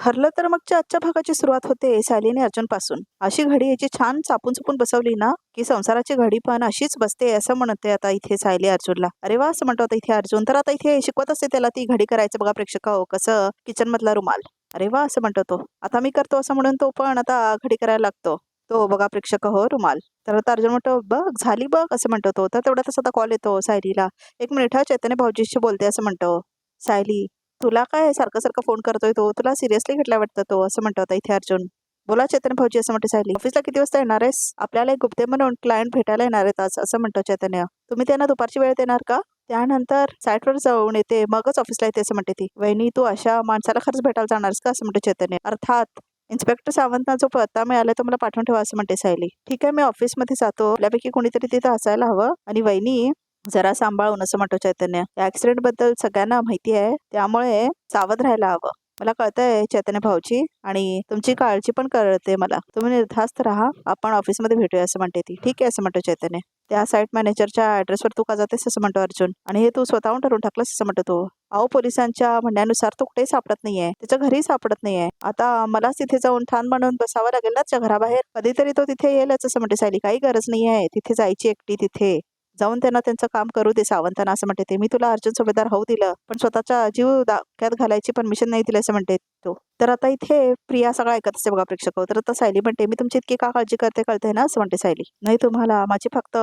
ठरलं तर मगच्या आजच्या भागाची सुरुवात होते सायली आणि अर्जुन पासून. अशी घडी याची छान चापून चुपून बसवली ना की संसाराची घडी पण अशीच बसते असं म्हणते आता इथे सायली अर्जुनला. अरे वा असं म्हणतो आता इथे अर्जुन. तर आता इथे शिकवत असते त्याला ती घडी करायचं बघा प्रेक्षक हो, कसं किचन मधला रुमाल. अरे वा असं म्हणतो तो. आता मी करतो असं म्हणून तो पण आता घडी करायला लागतो. तो बघा प्रेक्षक हो रुमाल. तर आता अर्जुन म्हणतो बघ झाली बघ असं म्हणतो तो. तर तेवढ्यातच आता कॉल येतो सायलीला. एक मिनिट हा चैतन्य भाऊजीशी बोलते असं म्हणतो. सायली तुला काय सारखं सारखं फोन करतोय तो, तुला सिरियसली घेतला वाटतं तो असं म्हणतो आता इथे अर्जुन. बोला चैतन्य भाऊजी असं म्हणते सायली. ऑफिसला किती वाजता येणार आहेस? आपल्याला एक गुप्ते म्हणून क्लायंट भेटायला येणार आहेत आज असं म्हणतो चैतन्य. तुम्ही त्यांना दुपारची वेळ देणार का? त्यानंतर साईटवर जाऊन येते मगच ऑफिसला येते असं म्हणते ती. वहिनी तू अशा माणसाला खरंच भेटायला जाणारस का असं म्हणतो चैतन्य. अर्थात इन्स्पेक्टर सावंतना जो पत्ता मिळाला तो मला पाठवून ठेवा असं म्हणते सायली. ठीक आहे मी ऑफिसमध्ये जातो, आपल्यापैकी कोणीतरी तिथं असायला हवं आणि वहिनी जरा सांभाळून असं म्हणतो चैतन्य. या ऍक्सिडेंट बद्दल सगळ्यांना माहिती आहे त्यामुळे सावध राहायला हवं. मला कळतंय चैतन्य भाऊजी आणि तुमची काळजी पण कळते मला. तुम्ही निर्धास्त राहा, आपण ऑफिसमध्ये भेटूया असं म्हणते ती. ठीक आहे असं म्हणतो चैतन्य. त्या साईट मॅनेजरच्या ऍड्रेसवर तू का जातेस असं म्हणतो अर्जुन. आणि हे तू स्वतःहून ठरवून टाकलंस असं म्हणतो तो. अहो पोलिसांच्या म्हणण्यानुसार तो कुठेही सापडत नाहीये, त्याच्या घरी सापडत नाहीये. आता मलाच तिथे जाऊन ठाण म्हणून बसावं लागेल ना त्याच्या घराबाहेर. कधीतरी तो तिथे येईलच असं म्हणते सायली. काही गरज नाहीये तिथे जायची एकटी. तिथे जाऊन त्यांना त्यांचं काम करू दे सावंतांना असं म्हणते ते. मी तुला अर्जुन सुभेदार होऊ दिलं पण स्वतःचा जीव धोक्यात घालायची परमिशन नाही दिली असं म्हणते तो. तर आता इथे प्रिया सगळं ऐकत असते बघा प्रेक्षक. तर आता सायली म्हणते मी तुमची इतकी का काळजी करते कळते ना असं म्हणते सायली. नाही तुम्हाला माझी फक्त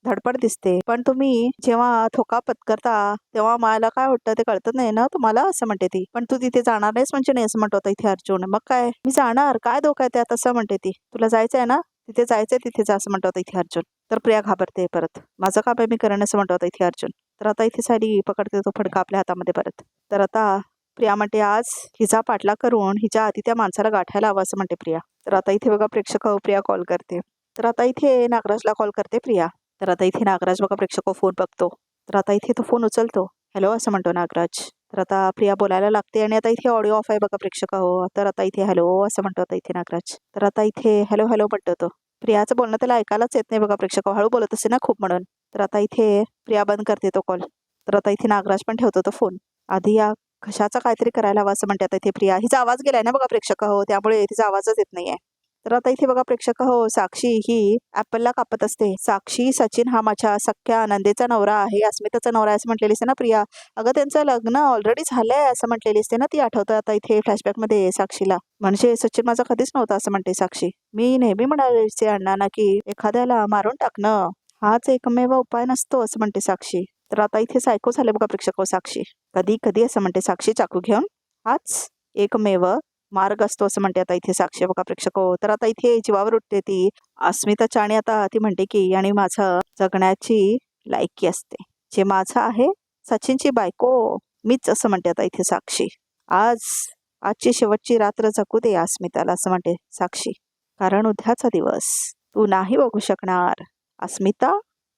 धडपड दिसते पण तुम्ही जेव्हा धोका पत्करता तेव्हा मला काय वाटतं ते कळत नाही ना तुम्हाला असं म्हणते ती. पण तू तिथे जाणार नाहीस म्हणजे नाही असं म्हणतो आता इथे अर्जुन. मग काय मी जाणार, काय धोका आहे त्यात असं म्हणते ती. तुला जायचंय ना तिथे जायचंय तिथे जा असं म्हणतो आता इथे अर्जुन. तर प्रिया घाबरते परत. माझं काम आहे मी करेन असं म्हणतो आता इथे अर्जुन. तर आता इथे सायली पकडते तो फडका आपल्या हातामध्ये परत. तर आता प्रिया म्हणते आज हिचा पाठलाग करून हिच्या आधी त्या माणसाला गाठायला हवं असं म्हणते प्रिया. तर आता इथे बघा प्रेक्षक प्रिया कॉल करते. तर आता इथे नागराजला कॉल करते प्रिया. तर आता इथे नागराज बघा प्रेक्षक फोन बघतो. तर आता इथे तो फोन उचलतो. हॅलो असं म्हणतो नागराज. तर आता प्रिया बोलायला लागते आणि आता इथे ऑडिओ ऑफ आहे बघा प्रेक्षक हो. तर आता इथे हॅलो असं म्हणतो आता इथे नागराज. तर आता इथे हॅलो हॅलो म्हणतो तो. प्रियाचं बोलणं त्याला ऐकायलाच येत नाही बघा प्रेक्षक. हळू बोलत असते ना खूप म्हणून. तर आता इथे प्रिया बंद करते तो कॉल. तर आता इथे नागराज पण ठेवतो तो फोन. आधी या कशाचा काहीतरी करायला हवा असं म्हणते आता इथे प्रिया. हिचा आवाज गेलाय ना बघा प्रेक्षक हो त्यामुळे तिचा आवाजच येत नाहीये. तर आता इथे बघा प्रेक्षक हो साक्षी ही ऍपलला कापत असते. साक्षी सचिन हा माझ्या सख्या नंदेचा नवरा आहे, अस्मिताचा नवरा आहे असं म्हटलेली असते ना प्रिया. अगं त्यांचं लग्न ऑलरेडी झालंय असं म्हटलेली असते ना ती. आठवतं आता इथे फ्लॅशबॅक मध्ये साक्षीला. म्हणजे सचिन माझा कधीच नव्हता असं म्हणते साक्षी. मी नेहमी म्हणाले अण्णांना की एखाद्याला मारून टाकणं हाच एकमेव उपाय नसतो असं म्हणते साक्षी. तर आता इथे सायको झाले बघा प्रेक्षक साक्षी. कधी कधी असं म्हणते साक्षी चाकू घेऊन हाच एकमेव मार्ग असतो असं म्हणते आता इथे साक्षी बघा प्रेक्षक. तर आता इथे जीवावर उठते ती अस्मिताच्या आणि आता ती म्हणते की आणि माझं जगण्याची लायकी असते जे माझं आहे सचिनची बायको मीच असं म्हणते आता इथे साक्षी. आजची शेवटची रात्र जगू दे अस्मिताला असं म्हणते साक्षी. कारण उद्याचा दिवस तू नाही बघू शकणार अस्मिता.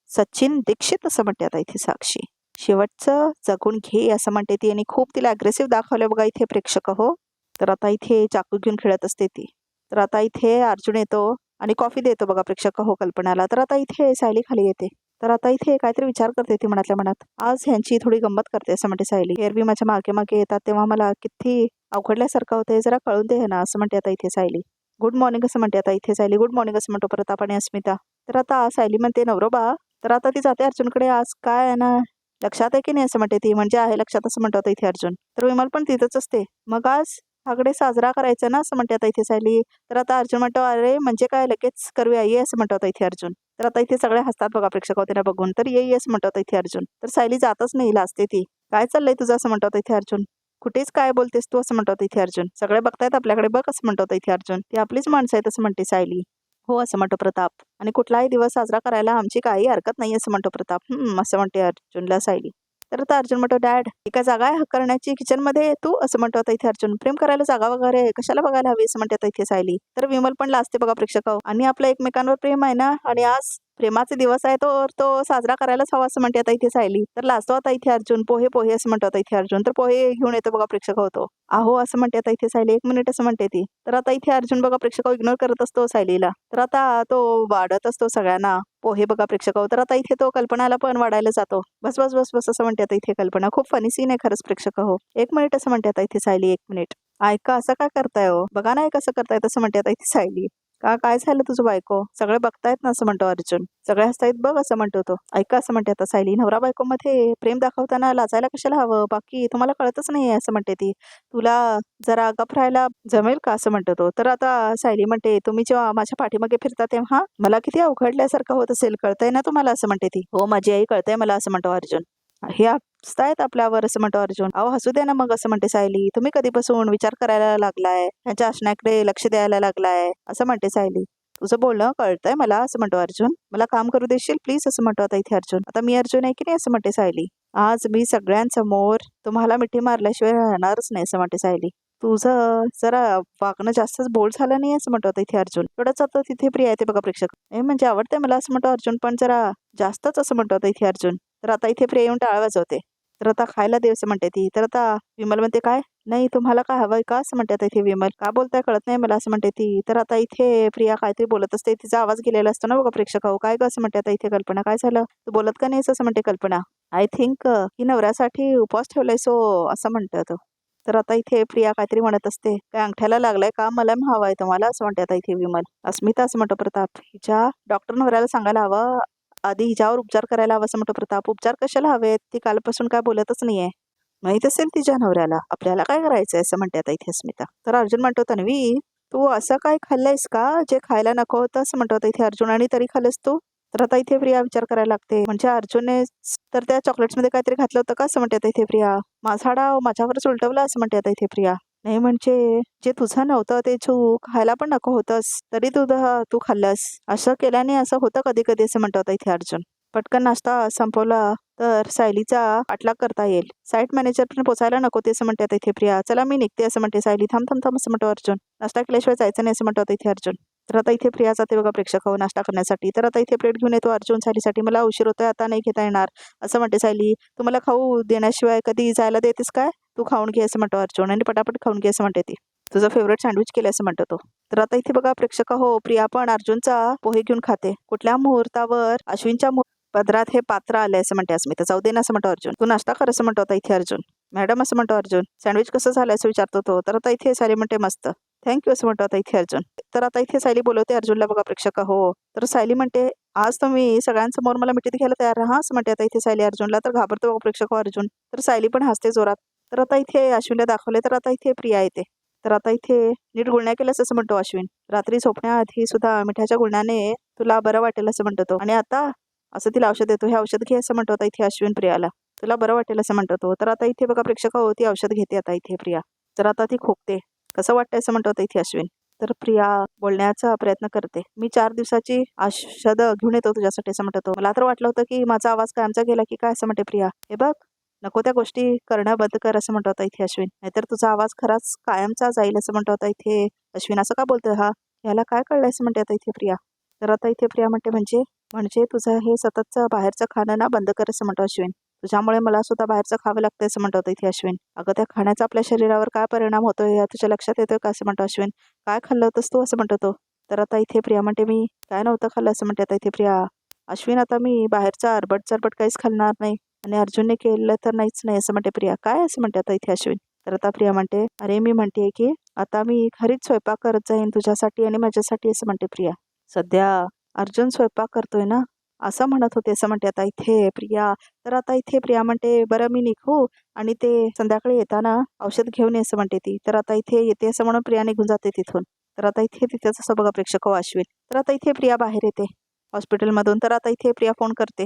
सचिन दीक्षित असं म्हणते आता इथे साक्षी. शेवटचं जगून घे असं म्हणते ती आणि खूप तिला अग्रेसिव्ह दाखवलं बघा इथे प्रेक्षक हो. तर आता इथे चाकू घेऊन खेळत असते ती. तर आता इथे अर्जुन येतो आणि कॉफी देतो बघा प्रेक्षक हो कल्पनाला. तर आता इथे सायली खाली येते. तर आता इथे काहीतरी विचार करते ती मनातल्या मनात. आज ह्यांची थोडी गंमत करते असं म्हणते सायली. एरवी माझ्या मागे मागे येतात तेव्हा मला किती अवघडल्यासारखं होते, जरा कळून दे ना असं म्हणते आता इथे सायली. गुड मॉर्निंग असं म्हणते आता इथे सायली. गुड मॉर्निंग असं म्हणतो परत आपण अस्मिता. तर आता सायली म्हणते नवरोबा. तर आता ती जाते अर्जुनकडे. आज काय आहे ना लक्षात आहे की नाही असं म्हणते ती. म्हणजे आहे लक्षात असं म्हणतो आता इथे अर्जुन. तर विमल पण तिथंच असते. मग आज हागडे साजरा करायचा ना असं म्हणते आता इथे सायली. तर आता अर्जुन म्हणतो अरे म्हणजे काय लगेच करूया ये असं म्हणतो आता इथे अर्जुन. तर आता इथे सगळे हसतात बघा प्रेक्षक त्यांना बघून. तर ये असं म्हणतो आता इथे अर्जुन. तर सायली जातच नाही लाजते ती. काय चाललंय तुझं असं म्हणतो आता इथे अर्जुन. कुठेच काय बोलतेस तू असं म्हणतो आता इथे अर्जुन. सगळे बघतायत आपल्याकडे बघ असं म्हणतो आता इथे अर्जुन. ती आपलीच माणसं आहेत असं म्हणते सायली. हो असं म्हणतो प्रताप. आणि कुठलाही दिवस साजरा करायला आमची काही हरकत नाही असं म्हणतो प्रताप. असं म्हणते अर्जुनला सायली. तर आता अर्जुन म्हणतो डॅड एका जागा आहे हक करण्याची किचन मध्ये तू असं म्हणतो आता इथे अर्जुन. प्रेम करायला जागा वगैरे कशाला बघायला हवी असं म्हणते आता इथे सायली. तर विमल पण लाजते बघा प्रेक्षक. आणि आपलं एकमेकांवर प्रेम आहे ना आणि आज प्रेमाचे दिवस आहे तो साजरा करायलाच हवा असं म्हणते आता इथे सायली. तर लाजतो आता इथे अर्जुन. पोहे पोहे असं म्हणतो आता इथे अर्जुन. तर पोहे घेऊन येतो बघा प्रेक्षक होतो. अहो असं म्हणते आता इथे सायली. एक मिनिट असं म्हणते ती. तर आता इथे अर्जुन बघा प्रेक्षक इग्नोर करत असतो सायलीला. तर आता तो वाढत असतो सगळ्यांना पोहे बघा प्रेक्षक. तर आता इथे तो कल्पनाला पण वाढायला जातो. बस बस बस बस असं म्हणते आता इथे कल्पना. खूप फनी सीन आहे खरंच प्रेक्षक हो. एक मिनिट असं म्हणते आता इथे सायली. एक मिनिट. ऐका असं काय करताय हो, बघा नाही कसं करताय तसं म्हणते आता इथे सायली. का काय झालं तुझं बायको, सगळे बघतायत ना असं म्हणतो अर्जुन. सगळे हसतायत बघ असं म्हणतो तो. ऐका असं म्हणते आता सायली, नवरा बायको मध्ये प्रेम दाखवताना लाजायला कशाला हवं, बाकी तुम्हाला कळतच नाहीये असं म्हणते ती. तुला जरा गप राहायला जमेल का असं म्हणतो तो. तर आता सायली म्हणते, तुम्ही जेव्हा माझ्या पाठीमागे फिरता तेव्हा मला किती अवघडल्यासारखं होत असेल, कळतंय ना तुम्हाला असं म्हणते ती. हो माझी आई, कळतंय मला असं म्हणतो अर्जुन. हे हसतायत आपल्यावर असं म्हणतो अर्जुन. अहो हसू दे ना मग असं म्हणते सायली. तुम्ही कधीपासून विचार करायला लागलाय, त्यांच्या असण्याकडे लक्ष द्यायला लागलाय असं म्हणते सायली. तुझं बोलणं कळतंय मला असं म्हणतो अर्जुन. मला काम करू देशील प्लीज असं म्हणतो आता इथे अर्जुन. आता मी अर्जुन आहे की नाही असं म्हणते सायली. आज मी सगळ्यांसमोर तुम्हाला मिठी मारल्याशिवाय राहणारच नाही असं म्हणते सायली. तुझं जरा वागणं जास्तच बोल्ड झालं नाही असं म्हणतो आता इथे अर्जुन. थोडंच आता तिथे प्रिया येते बघा प्रेक्षक. हे म्हणजे आवडतंय मला असं म्हणतो अर्जुन, पण जरा जास्तच असं म्हणतो आता इथे अर्जुन. तर आता इथे प्रिया येऊन टाळ वाजवते. तर आता खायला दे असं म्हणते ती. तर आता विमल म्हणते काय नाही तुम्हाला काय हवंय का असं म्हणते आता इथे विमल. का बोलताय कळत नाही मला असं म्हणते ती. तर आता इथे प्रिया काहीतरी बोलत असते, तिचा आवाज गेलेला असतो ना बघा प्रेक्षक. हो काय ग असं म्हणते आता इथे कल्पना. काय झालं, तू बोलत का नाहीस असं म्हणते कल्पना. आय थिंक की नवऱ्यासाठी उपवास ठेवलाय सो असं म्हणतात. तर आता इथे प्रिया काहीतरी म्हणत असते, काय अंगठ्याला लागलाय का, मला हवाय तुम्हाला असं म्हणते आता इथे विमल. अस्मिता असं म्हणतो प्रताप, हिच्या डॉक्टर नवऱ्याला सांगायला हवं, आधी हिच्यावर उपचार करायला हवं असं म्हणतो प्रताप. उपचार कशाला हवेत, ती कालपासून काय बोलतच नाहीये. माहित असेल तिच्या नवऱ्याला, आपल्याला काय करायचंय असं म्हणते आता इथे अस्मिता. तर अर्जुन म्हणतो, तन्वी तू असं काय खाल्लंयस का जे खायला नको होतं असं म्हणतो आता इथे अर्जुन. आणि तरी खाल्लंस तू. तर आता इथे प्रिया विचार करायला लागते, म्हणजे अर्जुनने तर त्या चॉकलेट्स मध्ये काहीतरी घातलं होतं का असं म्हणते आता इथे प्रिया. माझा डाव माझ्यावरच उलटवला असं म्हणते आता इथे प्रिया. नाही म्हणजे जे तुझं नव्हतं ते तू खायला पण नको होतंस, तरी तू खाल्लंस. असं केल्याने असं होतं कधी कधी असं म्हणतो आता इथे अर्जुन. पटकन नाश्ता संपवला तर सायलीचा पाठलाग करता येईल. साईट मॅनेजर पण पोचायला नको ते असं म्हणते आता इथे प्रिया. चला मी निघते असं म्हणते सायली. थांब थांब थांब असं म्हणतो अर्जुन. नाश्ता केल्याशिवाय जायचं नाही असं म्हणतो आता इथे अर्जुन. तर आता इथे प्रिया जाते बघा प्रेक्षक हो नाश्ता करण्यासाठी. तर आता इथे प्लेट घेऊन येतो अर्जुन सायलीसाठी. मला उशीर होतोय आता नाही घेता येणार असं म्हणते सायली. तुम्हाला खाऊ देण्याशिवाय कधी जायला देतेस काय, तू खाऊन घे असं म्हणतो अर्जुन. आणि पटापट खाऊन घे असं म्हणते ती. तुझं फेवरेट सँडविच केलं असं म्हणतो तो. तर आता इथे बघा प्रेक्षक हो, प्रिया पण अर्जुनचा पोहे घेऊन खाते. कुठल्या मुहूर्तावर अश्विनच्या पदरात हे पात्र आले असं म्हणते अस्मिता. जाऊ दे ना असं म्हणतो अर्जुन. तू नाश्ता कर असं म्हणतो आता इथे अर्जुन. मॅडम असं म्हणतो अर्जुन. सँडविच कसं झालं असं विचारतो तो. तर आता इथे सायली म्हणते मस्त, थँक्यू असं म्हणतो आता इथे अर्जुन. तर आता इथे सायली बोलवते अर्जुनला बघा प्रेक्षक हो. तर सायली म्हणते, आज तुम्ही सगळ्यांसमोर मला मिठीत घ्यायला तयार राहा असं म्हणते आता इथे सायली अर्जुनला. तर घाबरतो बघा प्रेक्षक हो अर्जुन. तर सायली पण हसते जोरात. तर आता इथे अश्विनला दाखवले. तर आता इथे प्रिया येते. तर आता इथे नीट गुळण्या केल्यास असं म्हणतो अश्विन. रात्री झोपण्याआधी सुद्धा मिठाच्या गुळण्याने तुला बरं वाटेल असं म्हणतो तो. आणि आता असं तिला औषध देतो, हे औषध घे असं म्हणतो आता इथे अश्विन प्रियाला. तुला बरं वाटेल असं म्हणतो तो. तर आता इथे बघा प्रेक्षक हो, ती औषध घेते आता इथे प्रिया. तर आता ती खोकते. कसं वाटतंय असं म्हणतो आता इथे अश्विन. तर प्रिया बोलण्याचा प्रयत्न करते. मी 4 दिवसाची औषध घेऊन येतो तुझ्यासाठी असं म्हणतो तो. मला तर वाटलं होतं की माझा आवाज कायमचा गेला की काय असं म्हणते प्रिया. हे बघ नको त्या गोष्टी करणं बंद कर असं म्हणतो आता इथे अश्विन. नाहीतर तुझा आवाज खराच कायमचा जाईल असं म्हणतो आता इथे अश्विन. असं का बोलतोय हा, ह्याला काय कळलंय असं म्हणते आता इथे प्रिया. तर आता इथे प्रिया म्हणते, म्हणजे तुझं हे सततचं बाहेरचं खाणं ना बंद कर असं म्हणतो अश्विन. तुझ्यामुळे मला सुद्धा बाहेरचं खावं लागतं असं म्हणतो इथे अश्विन. अगं त्या खाण्याचा आपल्या शरीरावर काय परिणाम होतोय या तुझ्या लक्षात येतोय का असं म्हणतो अश्विन. काय खाल्लं होतंस तू असं म्हणतो तो. तर आता इथे प्रिया म्हणते, मी काय नव्हतं खाल्लं असं म्हणते आता इथे प्रिया. अश्विन आता मी बाहेरचा अरबट चरबट काहीच खाल्णार नाही, आणि अर्जुनने केलं तर नाहीच नाही असं म्हणते प्रिया. काय असं म्हणते आता इथे अश्विन. तर आता प्रिया म्हणते, अरे मी म्हणते की आता मी घरीच स्वयंपाक करत जाईन तुझ्यासाठी आणि माझ्यासाठी असं म्हणते प्रिया. सध्या अर्जुन स्वयंपाक करतोय ना असं म्हणत होते असं म्हणते आता इथे प्रिया. तर आता इथे प्रिया म्हणते, बरं मी निघू आणि ते संध्याकाळी येताना औषध घेऊन ये असं म्हणते ती. तर आता इथे येते असं म्हणून प्रिया निघून जाते तिथून. तर आता इथे तिथेच असं बघा प्रेक्षक हो अश्विन. तर आता इथे प्रिया बाहेर येते हॉस्पिटलमधून. तर आता इथे प्रिया फोन करते.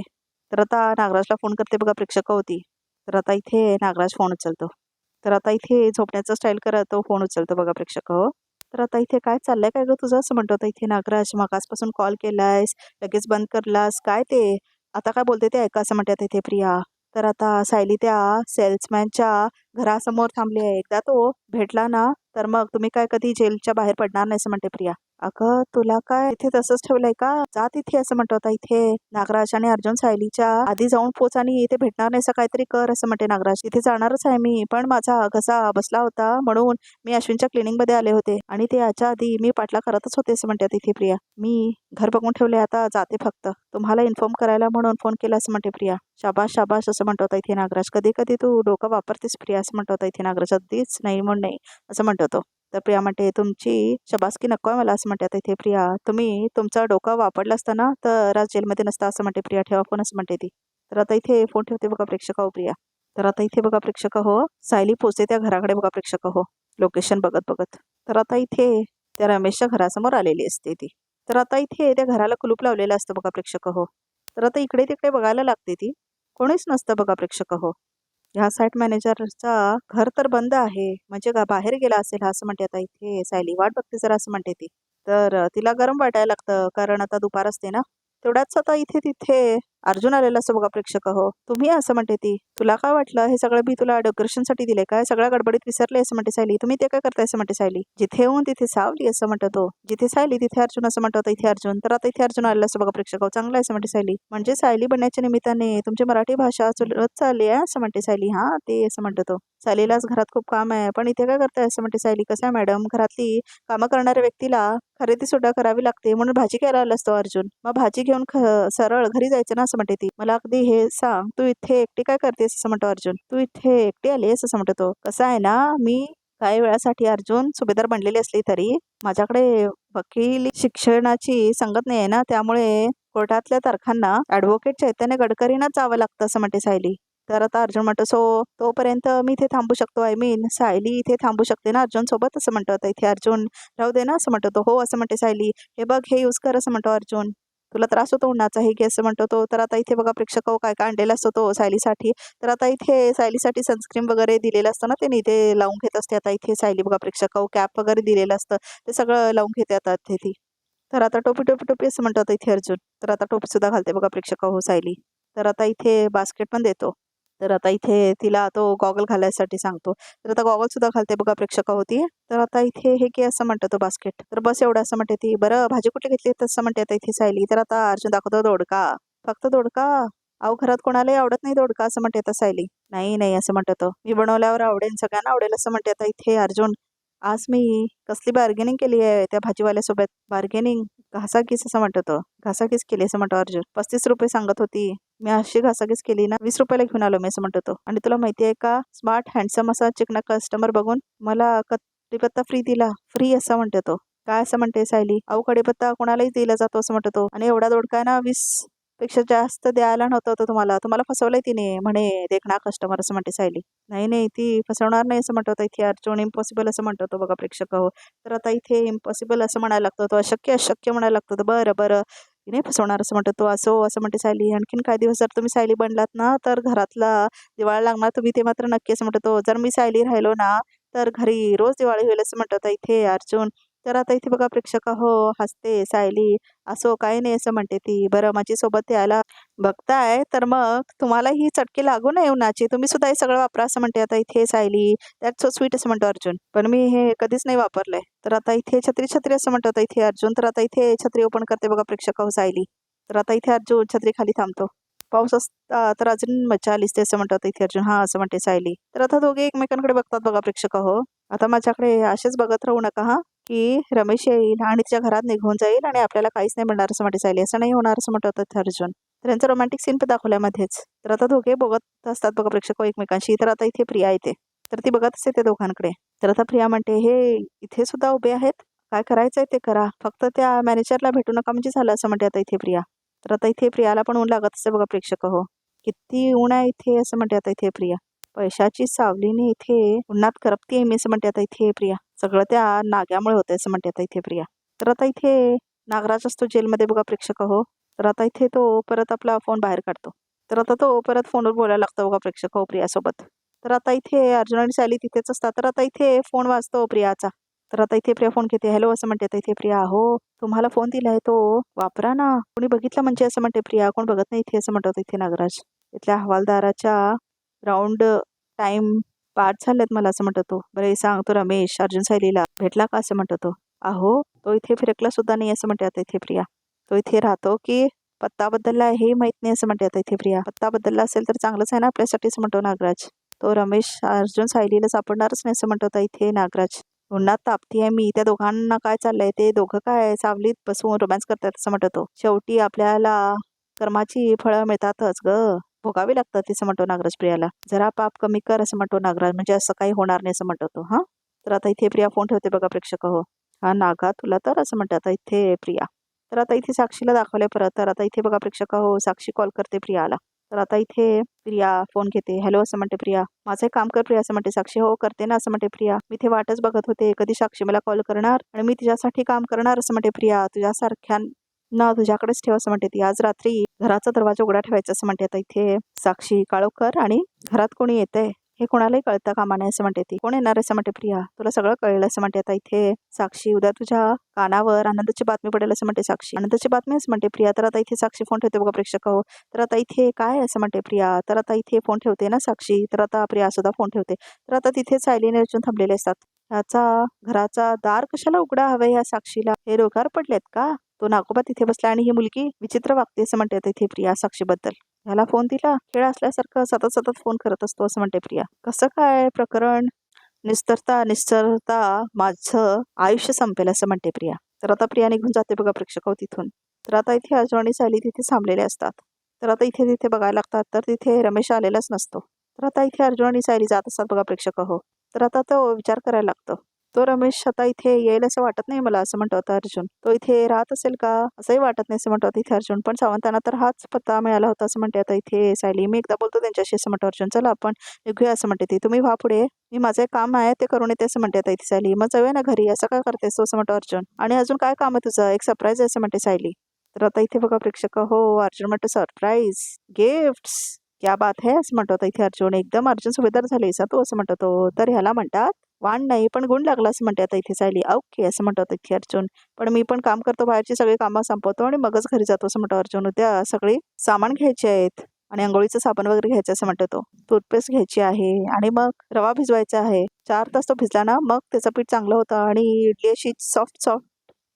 तर आता नागराजला फोन करते बघा प्रेक्षक होती. तर आता इथे नागराज फोन उचलतो. तर आता इथे झोपण्याचा स्टाईल करत तो फोन उचलतो बघा प्रेक्षक हो. तर आता इथे काय चाललंय काय ग तुझं असं म्हणतो आता इथे नागराज. मगासपासून कॉल केलायस, लगेच बंद करलास काय ते, आता काय बोलते ते ऐका असं म्हणतात इथे प्रिया. तर आता सायली त्या सेल्समॅनच्या घरासमोर थांबली आहे. एकदा तो भेटला ना तर मग तुम्ही काय कधी जेलच्या बाहेर पडणार नाही असं म्हणते प्रिया. अगं तुला काय इथे तसंच ठेवलंय का, जा तिथे असं म्हणतो आता इथे नागराज. आणि अर्जुन सायलीच्या आधी जाऊन पोच आणि इथे भेटणार नाही असं काहीतरी कर असं म्हणते नागराज. तिथे जाणारच आहे मी, पण माझा घसा बसला होता म्हणून मी अश्विनच्या क्लिनिक मध्ये आले होते, आणि ते याच्या आधी मी पाठला करतच होते असं म्हणते तिथे प्रिया. मी घर बघून ठेवले, आता जाते, फक्त तुम्हाला इन्फॉर्म करायला म्हणून फोन केला असं म्हणते प्रिया. शाबाश शाबाश असं म्हणतो आता इथे नागराज. कधी कधी तू डोकं वापरतेस प्रिया असं म्हणतो होता इथे नागराज. अगदीच नाही म्हणून नाही असं म्हणतो तो. तर प्रिया म्हणते तुमची शबासकी नको आहे मला असं म्हणते आता इथे प्रिया. तुम्ही तुमचा डोका वापरला असताना तर आज जेलमध्ये नसता असं म्हणते प्रिया. ठेवा फोन असं म्हणते ती. तर आता इथे फोन ठेवते बघा प्रेक्षक हो प्रिया. तर आता इथे बघा प्रेक्षक हो सायली पोचते त्या घराकडे बघा प्रेक्षक हो लोकेशन बघत बघत. तर आता इथे त्या रमेशच्या घरासमोर आलेली असते ती. तर आता इथे त्या घराला कुलूप लावलेलं असतं बघा प्रेक्षक हो. तर आता इकडे तिकडे बघायला लागते ती. कोणीच नसतं बघा प्रेक्षक हो. ह्या साईट मॅनेजरचा घर तर बंद आहे म्हणजे का बाहेर गेला असेल असं म्हणते आता इथे सायली. वाट बघते जरा असं म्हणते ती. तर तिला गरम वाटायला लागतं कारण आता दुपार असते ना. तेवढ्याच आता इथे तिथे अर्जुन आलेला असतो बघा प्रेक्षक हो. तुम्ही असं म्हणते ती. तुला काय वाटलं हे सगळं मी तुला डेकोरेशनसाठी दिले काय? सगळ्या गडबडीत विसरले असं म्हणते सायली. तुम्ही ते काय करताय असं म्हणते सायली. जिथे येऊन तिथे सावली असं म्हणतो तो. जिथे सायली तिथे अर्जुन असं म्हणतो होता इथे अर्जुन. तर आता इथे अर्जुन आलेला असं बघा प्रेक्षक हो. चांगलं आहे असं म्हणते सायली. म्हणजे सायली बनण्याच्या निमित्ताने तुमची मराठी भाषा सुरत चालली आहे असं म्हणते सायली. हा ते असं म्हणतो तो. सायलीलाच घरात खूप काम आहे पण इथे काय करताय असं म्हणते सायली. कसं आहे मॅडम घरातली कामं करणाऱ्या व्यक्तीला खरेदी सुद्धा करावी लागते म्हणून भाजी घ्यायला आला असतो अर्जुन. मग भाजी घेऊन सरळ घरी जायचं ना असं म्हणते ती. मला अगदी हे सांग तू इथे एकटी काय करतेस असं म्हणतो अर्जुन. तू इथे एकटी आलीस असं म्हणतो तो. कसं आहे ना मी काही वेळासाठी अर्जुन सुभेदार बनलेली असली तरी माझ्याकडे वकील शिक्षणाची संगत नाही आहे ना त्यामुळे कोर्टातल्या तारखांना ऍडव्होकेट चैतन्य गडकरींनाच जावं लागतं असं म्हणते सायली. तर आता अर्जुन म्हणतो सो तोपर्यंत मी इथे थांबू शकतो आय मीन सायली इथे थांबू शकते ना अर्जुन सोबत असं म्हणतो आता इथे अर्जुन. राहू दे ना असं म्हणतो तो. हो असं म्हणते सायली. हे बघ हे यूज कर असं म्हणतो अर्जुन. तुला त्रास होतो उन्हाचा हे घे असं म्हणतो तो. तर आता इथे बघा प्रेक्षक काय काय आणलेला असतो तो सायलीसाठी. तर आता इथे सायलीसाठी सनस्क्रीन वगैरे दिलेलं असतं ना त्यांनी ते लावून घेत असते आता इथे सायली बघा प्रेक्षक कॅप वगैरे दिलेलं असतं ते सगळं लावून घेते आता इथे ती. तर आता टोपी टोपी टोपी असं म्हणतो आता इथे अर्जुन. तर आता टोपी सुद्धा घालते बघा प्रेक्षक हो सायली. तर आता इथे बास्केट पण देतो. तर आता इथे तिला तो गॉगल घालायसाठी सांगतो. तर आता गॉगल सुद्धा घालते बघा प्रेक्षक होती. तर आता इथे हे की असं म्हणतो तो बास्केट. तर बस एवढं असं म्हणते ती. बरं भाजी कुठली घेतली तसं म्हणते आता इथे सायली. तर आता अर्जुन दाखवतो दोडका. फक्त दोडका? अहो घरात कोणालाही आवडत नाही दोडका असं म्हणते आता सायली. नाही नाही असं म्हणतो तो. मी बनवल्यावर आवडेल सगळ्यांना आवडेल असं म्हणते आता इथे अर्जुन. आज मी कसली बार्गेनिंग केली आहे त्या भाजीवाल्यासोबत. बार्गेनिंग घासाघीस असं म्हणतो तो. घासाघीस केली असं म्हणतो अर्जुन. 35 रुपये सांगत होती. मी अशी घासाघीस केली ना 20 रुपयाला घेऊन आलो मी असं म्हणतो तो. आणि तुला माहिती आहे का स्मार्ट हँडसम असा चिकना कस्टमर बघून मला कढीपत्ता फ्री दिला. फ्री असं म्हणतो तो. काय असं म्हणते सायली. अहो कढीपत्ता कोणालाही दिला जातो असं म्हणतो तो. आणि एवढा दोडका ना 20 पेक्षा जास्त द्यायला नव्हतं होतं तुम्हाला फसवलंय तिने म्हणे देखना कस्टमर असं म्हणते सायली. नाही नाही ती फसवणार नाही असं म्हणतो इथे अर्जुन. इम्पॉसिबल असं म्हणतो तो बघा प्रेक्षक हो. तर आता इथे इम्पॉसिबल असं म्हणायला लागतो तो. अशक्य अशक्य म्हणायला लागतो. बरं बरं नाही फसवणार असं म्हणतो तो. असो असं म्हणते सायली. आणखीन काही दिवस जर तुम्ही सायली बनलात ना तर घरातला दिवाळा लागणार तुम्ही ते मात्र नक्की असं म्हणतो तो. जर मी सायली राहिलो ना तर घरी रोज दिवाळी होईल असं म्हणतो इथे अर्जुन. तर आता इथे बघा प्रेक्षक हो हसते सायली. असो काही नाही असं म्हणते ती. बरं माझी सोबत यायला बघताय तर मग तुम्हाला ही चटके लागू नये उन्हाची. तुम्ही सुद्धा हे सगळं वापरा असं म्हणते आता इथे सायली. दॅट्स सो स्वीट असं म्हणतो अर्जुन. पण मी हे कधीच नाही वापरलंय. तर आता इथे छत्री छत्री असं म्हणतो आता इथे अर्जुन. तर आता इथे छत्री ओपन करते बघा प्रेक्षक हो सायली. तर आता इथे अर्जुन छत्री खाली थांबतो. पाऊस असता तर अजून मजा आली असते असं म्हणतात इथे अर्जुन. हा असं म्हणते सायली. तर आता दोघे एकमेकांकडे बघतात बघा प्रेक्षक हो. आता माझ्याकडे असेच बघत राहू नका हा की रमेश येईल आणि तिच्या घरात निघून जाईल आणि आपल्याला काहीच नाही मिळणार असं म्हणते सायली. असं नाही होणार असं म्हणतात अर्जुन. तर यांचं रोमॅन्टिक सीन पण दाखवल्यामध्येच. तर आता दोघे बघत असतात बघा प्रेक्षक एकमेकांशी. तर आता इथे प्रिया येते. तर ती बघत असते त्या दोघांकडे. तर आता प्रिया म्हणते हे इथे सुद्धा उभे आहेत. काय करायचंय ते करा. फक्त त्या मॅनेजरला भेटू नका म्हणजे झालं असं म्हणते आता इथे प्रिया. तर आता इथे प्रियाला पण ऊन लागत असते बघा प्रेक्षक हो. किती ऊन आहे इथे असं म्हणते आता इथे प्रिया. पैशाची सावलीने इथे उन्हात करपतीये मी असं म्हणते आता इथे प्रिया. सगळं त्या नाग्यामुळे होतंय असं म्हणते आता इथे प्रिया. तर आता इथे नागराज असतो जेलमध्ये बघा प्रेक्षक हो. तर आता इथे तो परत आपला फोन बाहेर काढतो. तर आता तो परत फोनवर बोलायला लागतो बघा प्रेक्षक हो प्रियासोबत. तर आता इथे अर्जुन आणि सायली तिथेच असतात. तर आता इथे फोन वाजतो प्रियाचा. तर आता इथे प्रिया फोन घेते. हॅलो असं म्हणते आता इथे प्रिया. हो तुम्हाला फोन दिलाय तो वापरा ना. कोणी बघितलं म्हणजे असं म्हणते प्रिया. कोण बघत नाही इथे असं म्हणतो इथे नागराज. इथल्या हवालदाराच्या राऊंड टाइम पाठ झालेत मला असं म्हणतो तो. बरं हे सांग तो रमेश अर्जुन सायलीला भेटला का असं म्हणतो तो. अहो तो इथे फिरकला सुद्धा नाही असं म्हणते आता इथे प्रिया. तो इथे राहतो की पत्ता बदलला हे माहित नाही असं म्हणते आता इथे प्रिया. पत्ता बदलला असेल तर चांगलंच आहे ना आपल्यासाठी असं म्हणतो नागराज. तो रमेश अर्जुन सायलीला सापडणारच नाही असं म्हणतो आता इथे नागराज. उन्हात तापतीये मी. त्या दोघांना काय चाललंय ते दोघं काय सावलीत बसून रोमॅन्स करतात असं म्हणतो तो. शेवटी आपल्याला कर्माची फळं मिळतातच ग. भोगावे लागतात असं म्हणतो नागराज प्रियाला. जरा पाप कमी कर असं म्हणतो नागराज, म्हणजे असं काही होणार नाही असं म्हणतो तो. हा, तर आता इथे प्रिया फोन ठेवते बघा प्रेक्षक हो. हा नागा तुला तर असं म्हणते आता इथे प्रिया. तर आता इथे साक्षीला दाखवले परत. तर आता इथे बघा प्रेक्षक हो, साक्षी कॉल करते प्रियाला. तर आता इथे प्रिया फोन घेते. हॅलो असं म्हणते प्रिया. माझं एक काम कर प्रिया असं म्हणते साक्षी. हो करते ना असं म्हणते प्रिया. मी इथे वाटच बघत होते कधी साक्षी मला कॉल करणार आणि मी तिच्यासाठी काम करणार असं म्हणते प्रिया. तुझ्यासारख्या ना तुझ्याकडेच ठेव असं म्हणते ती. आज रात्री घराचा दरवाजा उघडा ठेवायचा असं म्हणते आता इथे साक्षी. काळोख आणि घरात कोणी येतंय हे कोणालाही कळता कामा नये असं म्हणते ती. कोण येणार असं म्हणते प्रिया. तुला सगळं कळलं असं म्हणते आता इथे साक्षी. उद्या तुझ्या कानावर आनंदाची बातमी पडेल असं म्हणते साक्षी. आनंदाची बातमी असं म्हणते प्रिया. तर आता इथे साक्षी फोन ठेवते बघा प्रेक्षक हो. तर आता इथे काय असं म्हणते प्रिया. तर आता इथे फोन ठेवते ना साक्षी. तर आता प्रिया सुद्धा फोन ठेवते. तर आता तिथे सायलीने अर्जुन थांबलेले असतात. ह्याचा घराचा दार कशाला उघडा हवंय ह्या साक्षीला. हे डोक्यावर पडलेत का. तो नागोबा तिथे बसला आणि ही मुलगी विचित्र वागते असं म्हणते आता इथे प्रिया साक्षीबद्दल. ह्याला फोन दिला खेळ असल्यासारखं सतत सतत फोन करत असतो असं म्हणते प्रिया. कसं काय प्रकरण. निस्तरता माझं आयुष्य संपेल असं म्हणते प्रिया. तर आता प्रिया निघून जाते बघा प्रेक्षक हो तिथून. तर आता इथे अर्जुन आणि सायली तिथे थांबलेले असतात. तर आता इथे तिथे बघायला लागतात तर तिथे रमेश आलेलाच नसतो. तर आता इथे अर्जुन आणि सायली जात असतात बघा प्रेक्षक हो. तर आता तो विचार करायला लागतो. तो रमेश आता इथे येईल असं वाटत नाही मला असं म्हणतो आता अर्जुन. तो इथे राहत असेल का असंही वाटत नाही असं म्हणतो आता इथे अर्जुन. पण सावंतांना तर हाच पत्ता मिळाला होता असं म्हणते आता इथे सायली. मी एकदा बोलतो त्यांच्याशी असं म्हणतो अर्जुन. चला आपण निघूया असं म्हणते ती. तुम्ही व्हा पुढे, मी माझं एक काम आहे ते करून येते असं म्हणते आता इथे सायली. मग जाऊया ना घरी. असं काय करतेस तू असं म्हणतो अर्जुन. आणि अजून काय काम आहे तुझं. एक सरप्राईज आहे असं म्हणते सायली. तर आता इथे बघा प्रेक्षक हो अर्जुन म्हणतो सरप्राईज गिफ्ट्स क्या बात है असं म्हणतो आता इथे अर्जुन. एकदम अर्जुन सुभेदार झालेस तू असं म्हणतो तो. तर ह्याला म्हणतात वाण नाही पण गुण लागला असं म्हणते आता इथे सायली. ओके असं म्हणतो आता इथे अर्जुन. पण मी पण काम करतो, बाहेरची सगळी कामं संपवतो आणि मगच घरी जातो असं म्हणतो अर्जुन. उद्या सगळी सामान घ्यायचे आहेत आणि आंघोळीचं साबण वगैरे घ्यायचं असं म्हणतो तो. टूथपेस्ट घ्यायची आहे आणि मग रवा भिजवायचा आहे. 4 तास तो भिजला ना मग त्याचं पीठ चांगलं होतं आणि इडली अशी सॉफ्ट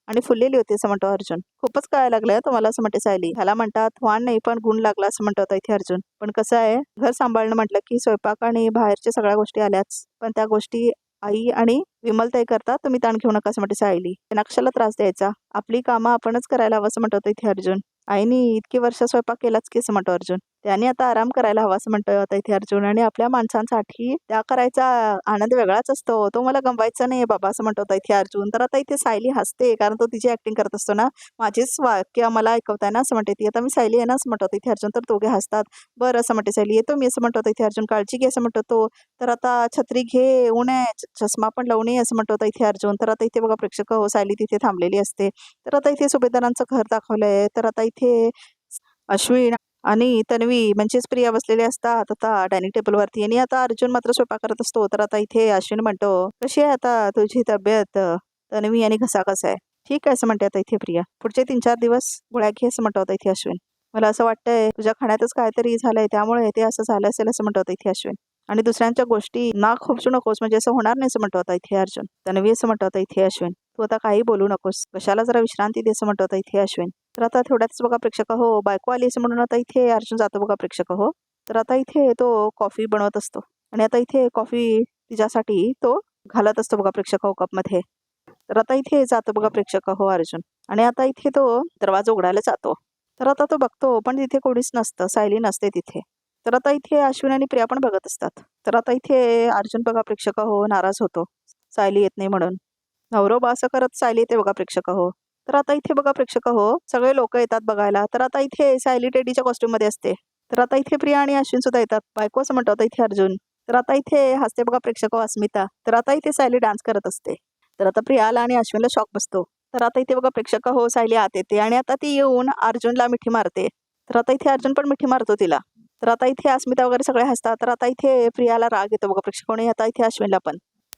आणि फुललेली होती असं म्हणतो अर्जुन. खूपच कळायला लागलंय तुम्हाला असं म्हणते सायली. ह्याला म्हणतात वाण नाही पण गुण लागला असं म्हणतो आता इथे अर्जुन. पण कसं आहे घर सांभाळणं म्हटलं की स्वयंपाक आणि बाहेरच्या सगळ्या गोष्टी आल्याच. पण त्या गोष्टी आई आणि विमलताई करतात, तुम्ही ताण घेऊ नका असं म्हणते सायली. त्यांना कशाला त्रास द्यायचा. आपली कामं आपणच करायला हवं असं म्हणतो इथे अर्जुन. आईनी इतकी वर्ष स्वयंपाक केलाच की असं म्हणतो अर्जुन. त्याने आता आराम करायला हवा असं म्हणतोय आता इथे अर्जुन. आणि आपल्या माणसांसाठी त्या करायचा आनंद वेगळाच असतो. तो मला गमवायचा नाही बाबा असं म्हणतो आता इथे अर्जुन. तर आता इथे सायली हसते कारण तो तिची ऍक्टिंग करत असतो ना. माझीच वाक्य मला ऐकवताय ना असं म्हणते ती. आता मी सायली आहे ना असं म्हणतो इथे अर्जुन. तर दोघे हसतात. बरं असं म्हणते सायली. येतो मी असं म्हणतो इथे अर्जुन. काळजी घे असं म्हणतो तो. तर आता छत्री घे ऊन आहे, चष्मा पण लावून ये असं म्हणतो आता इथे अर्जुन. तर आता इथे बघा प्रेक्षक हो सायली तिथे थांबलेली असते. तर आता इथे सुभेदारांचं घर दाखवलंय. तर आता इथे अश्विन आणि तन्वी म्हणजेच प्रिया बसलेले असतात आता डायनिंग टेबलवरती आणि आता अर्जुन मात्र स्वयंपाक करत असतो. तर आता इथे अश्विन म्हणतो कशी आहे आता तुझी तब्येत तन्वी आणि घसा कसा आहे. ठीक आहे असं म्हणते आता इथे प्रिया. पुढचे 3-4 दिवस गोळ्या घे असं म्हणतो आता इथे अश्विन. मला असं वाटतंय तुझ्या खाण्यातच काहीतरी झालंय त्यामुळे ते असं झालं असेल असं म्हणतो आता इथे अश्विन. आणि दुसऱ्यांच्या गोष्टी ना खोपसू नकोस म्हणजे असं होणार नाही असं म्हणतो आता इथे अर्जुन. तन्वी असं म्हणतो आता इथे अश्विन. तू आता काही बोलू नकोस, कशाला जरा विश्रांती दे असं म्हणतो आता इथे अश्विन. तर आता थोड्याच बघा प्रेक्षक हो बायको आली असं म्हणून आता इथे अर्जुन जातो बघा प्रेक्षक हो. तर आता इथे तो कॉफी बनवत असतो आणि आता इथे कॉफी तिच्यासाठी तो घालत असतो बघा प्रेक्षक हो कपमध्ये. तर आता इथे जातो बघा प्रेक्षक हो अर्जुन आणि आता इथे तो दरवाजा उघडायला जातो. तर आता तो बघतो पण तिथे कोणीच नसतं, सायली नसते तिथे. तर आता इथे अश्विन आणि प्रिया पण बघत असतात. तर आता इथे अर्जुन बघा प्रेक्षक हो नाराज होतो सायली येत नाही म्हणून. नवरोबा असं करत सायली येते बघा प्रेक्षक हो. तर आता इथे बघा प्रेक्षक हो सगळे लोक येतात बघायला. तर आता इथे सायली टेडीच्या कॉस्ट्युम मध्ये असते. तर आता इथे प्रिया आणि अश्विन सुद्धा येतात. बायको असं म्हणतो आता इथे अर्जुन. तर आता इथे हसते बघा प्रेक्षक हो अस्मिता. तर आता इथे सायली डान्स करत असते. तर आता प्रियाला आणि अश्विनला शॉक बसतो. तर आता इथे बघा प्रेक्षक हो सायली आत येते आणि आता ती येऊन अर्जुनला मिठी मारते. तर आता इथे अर्जुन पण मिठी मारतो तिला. तर आता इथे अस्मिता वगैरे सगळे हसतात. तर आता इथे प्रियाला राग येतो बघा प्रेक्षक आणि आता इथे अश्विनला पण.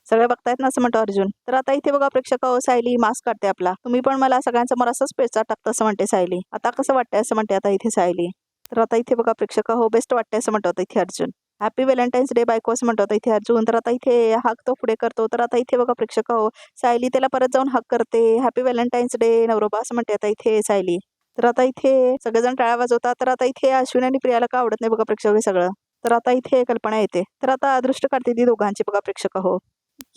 सगळे बघतायत ना असं म्हणतो अर्जुन. तर आता इथे बघा प्रेक्षक हो सायली मास्क काढते आपला. तुम्ही पण मला सगळ्यांसमोर असंच पेचा टाकतं असं म्हणते सायली. आता कसं वाटतंय असं म्हणते आता इथे सायली. तर आता इथे बघा प्रेक्षक हो बेस्ट वाटतंय असं म्हणतो आता इथे अर्जुन. हॅपी व्हॅलेंटाईन्स डे बायको असं म्हणतो आता इथे अर्जुन. तर आता इथे हक तो पुढे करतो. तर आता इथे बघा प्रेक्षक हो सायली त्याला परत जाऊन हक करते. हॅपी व्हॅलेंटाईन्स डे नवरोबा असं म्हणते आता इथे सायली. तर आता इथे सगळेजण टाळ्या वाजवतात. तर आता इथे अश्विन आणि प्रियाला का आवडत नाही बघा प्रेक्षक हे सगळं. तर आता इथे कल्पना येते. तर आता दृष्ट काढते ती दोघांची बघा प्रेक्षक हो.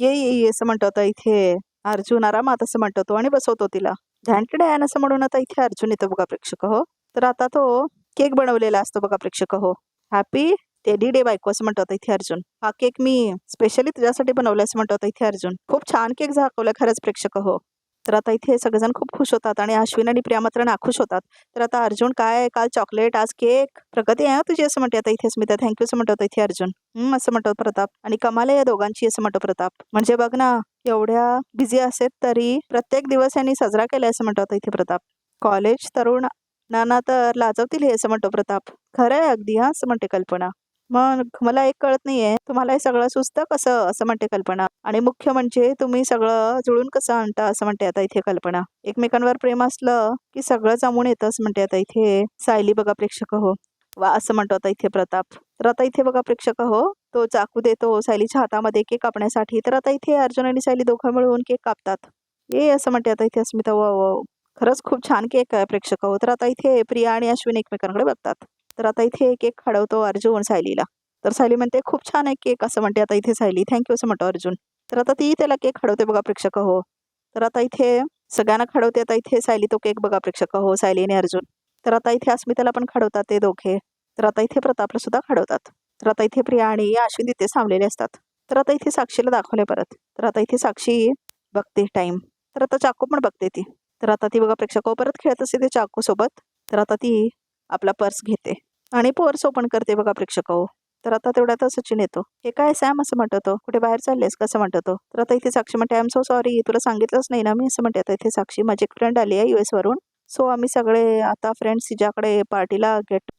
ये असं म्हणतो आता इथे अर्जुन आरामात असं म्हणतो तो आणि बसवतो तिला. ध्यानकडे असं म्हणून आता इथे अर्जुन येतो बघा प्रेक्षक हो. तर आता तो केक बनवलेला असतो बघा प्रेक्षक हो. हॅपी टेडी डे बायको असं म्हणतो आता इथे अर्जुन. हा केक मी स्पेशली तुझ्यासाठी बनवलाय असं म्हणतो आता इथे अर्जुन. खूप छान केक दाखवला खरंच प्रेक्षक हो. तर आता इथे सगळेजण खूप खुश होतात आणि अश्विन आणि प्रिया मात्र नाखुश होतात. तर आता अर्जुन काय काल चॉकलेट आज केक प्रगती आहे तुझी असं म्हणते आता इथे स्मिता. थँक्यू असं म्हणतो आता इथे अर्जुन. असं म्हणतो प्रताप. आणि कमाल आहे या दोघांची असं म्हणतो प्रताप. म्हणजे बघ ना एवढ्या बिझी असेल तरी प्रत्येक दिवस यांनी साजरा केलाय असं म्हणतो आता इथे प्रताप. कॉलेज तरुणांना तर लाजवतील हे असं म्हणतो प्रताप. खरं आहे अगदी हा असं म्हणते कल्पना. मग मला एक कळत नाहीये तुम्हाला हे सगळं सुचतं कसं असं म्हणते कल्पना. आणि मुख्य म्हणजे तुम्ही सगळं जुळून कसं आणता असं म्हणते आता इथे कल्पना. एकमेकांवर प्रेम असलं की सगळं जमून येतं असं म्हणते आता इथे सायली. बघा प्रेक्षक हो. वा असं म्हणतो आता इथे प्रताप. तर आता इथे बघा प्रेक्षक हो तो चाकू देतो सायलीच्या हातामध्ये केक कापण्यासाठी. तर आता इथे अर्जुन आणि सायली दोघं मिळून केक कापतात. ये असं म्हणते आता इथे अस्मिता. वा खरंच खूप छान केक आहे प्रेक्षक हो. तर आता इथे प्रिया आणि अश्विन एकमेकांकडे बघतात. तर आता इथे केक खडवतो अर्जुन सायलीला. तर सायली म्हणते खूप छान आहे केक असं म्हणते आता इथे सायली. थँक्यू असं म्हणतो अर्जुन. तर आता ती त्याला केक खडवते बघा प्रेक्षक हो. तर आता इथे सगळ्यांना खडवते आता इथे सायली तो केक बघा प्रेक्षक हो सायली आणि अर्जुन. तर आता इथे अस्मिताला पण खडवतात ते दोघे. तर आता इथे प्रतापला सुद्धा खडवतात. तर आता इथे प्रिया आणि अश्विन तिथे थांबलेले असतात. तर आता इथे साक्षीला दाखवले परत. तर आता इथे साक्षी बघते टाइम. तर आता चाकू पण बघते ती. तर आता ती बघा प्रेक्षक परत खेळत असते ते चाकू सोबत. तर आता ती आपला पर्स घेते आणि पर्स ओपन करते बघा प्रेक्षक हो. तर आता तेवढ्यात सचिन येतो. हे काय सॅम असं म्हणतो. कुठे बाहेर चाललेस कसं म्हणतो. तर आता इथे साक्षी म्हणते आय एम सो सॉरी तुला सांगितलंच नाही ना मी असं म्हणते आता इथे साक्षी. माझी एक फ्रेंड आली आहे US वरून. सो आम्ही सगळे आता फ्रेंड्स तिच्याकडे पार्टीला गेट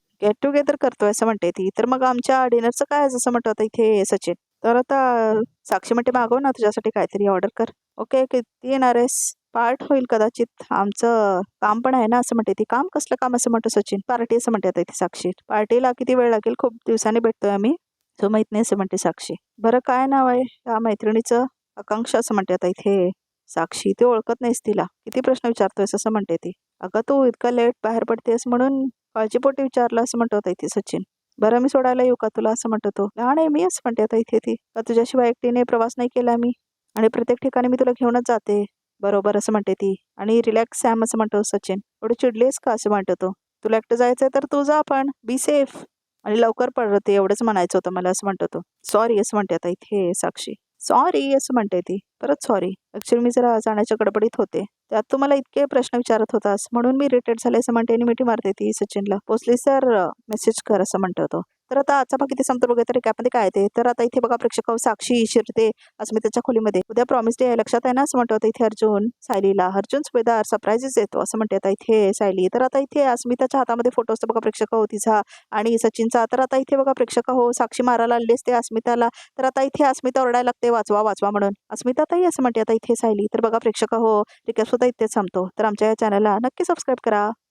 टुगेदर करतोय असं म्हणते ती. तर मग आमच्या डिनरचं काय असं म्हणतो आता इथे सचिन. तर आता साक्षी म्हणते मागव ना तुझ्यासाठी काहीतरी ऑर्डर कर. ओके किती येणार आहेस. पार्ट होईल कदाचित आमचं काम पण आहे ना असं म्हणते ती. काम कसलं काम असं म्हणतो सचिन. पार्टी असं म्हणते आता इथे साक्षी. पार्टीला किती वेळ लागेल खूप दिवसांनी भेटतोय आम्ही. तो माहित नाही असं म्हणते साक्षी. बरं काय नाव आहे या मैत्रिणीचं. आकांक्षा असं म्हणते आता इथे साक्षी. ते ओळखत नाहीस तिला किती प्रश्न विचारतोयस असं म्हणते ती. अगं तू इतका लेट बाहेर पडतेस म्हणून काळजीपोटी विचारलं असं म्हणतो आता इथे सचिन. बरं मी सोडायला येऊ का तुला असं म्हणतो तो. लहान आहे मी असं म्हणते आता इथे ती. का तुझ्याशिवाय एकटीने प्रवास नाही केला मी आणि प्रत्येक ठिकाणी मी तुला घेऊनच जाते. बरोबर असं म्हणते ती. आणि रिलॅक्स सॅम असं म्हणतो सचिन. एवढं चिडलीस का असं म्हणतो तो. तुला एकटं जायचंय तर तू जा पण बी सेफ आणि लवकर पडते एवढंच म्हणायचं होतं मला असं म्हणतो तो. सॉरी असं म्हणते आता इथे साक्षी. सॉरी असं म्हणते ती. परत सॉरी. ऍक्च्युली मी जरा जाण्याच्या गडबडीत होते. त्यात तू मला इतके प्रश्न विचारत होतास म्हणून मी इरिटेट झाले असं म्हणते आणि मिठी मारते ती सचिनला. पोचली सर मेसेज कर असं म्हणतो तो. तर आता आजचा भाग इथे संपतो बघा. तर कॅपमध्ये काय ते. तर आता इथे बघा प्रेक्षक साक्षी शिरते अस्मिताच्या खोलीमध्ये. उद्या प्रॉमिस डे आहे लक्षात आहे ना असं म्हणतो आता इथे अर्जुन सायलीला. अर्जुन सुभेदार सरप्राईजेस देतो असं म्हणते आता इथे सायली. तर आता इथे अस्मिताच्या हातामध्ये फोटो असतो बघा प्रेक्षक हो तिचा आणि सचिनचा. तर आता इथे बघा प्रेक्षक हो साक्षी मारायला आलेली असते अस्मिताला. तर आता इथे अस्मिता ओरडायला लागते वाचवा वाचवा म्हणून. अस्मिता ताई असं म्हणते आता इथे सायली. तर बघा प्रेक्षक हो रिक्वेस्ट होता इथेच थांबतो. तर आमच्या या चॅनलला नक्की सबस्क्राईब करा.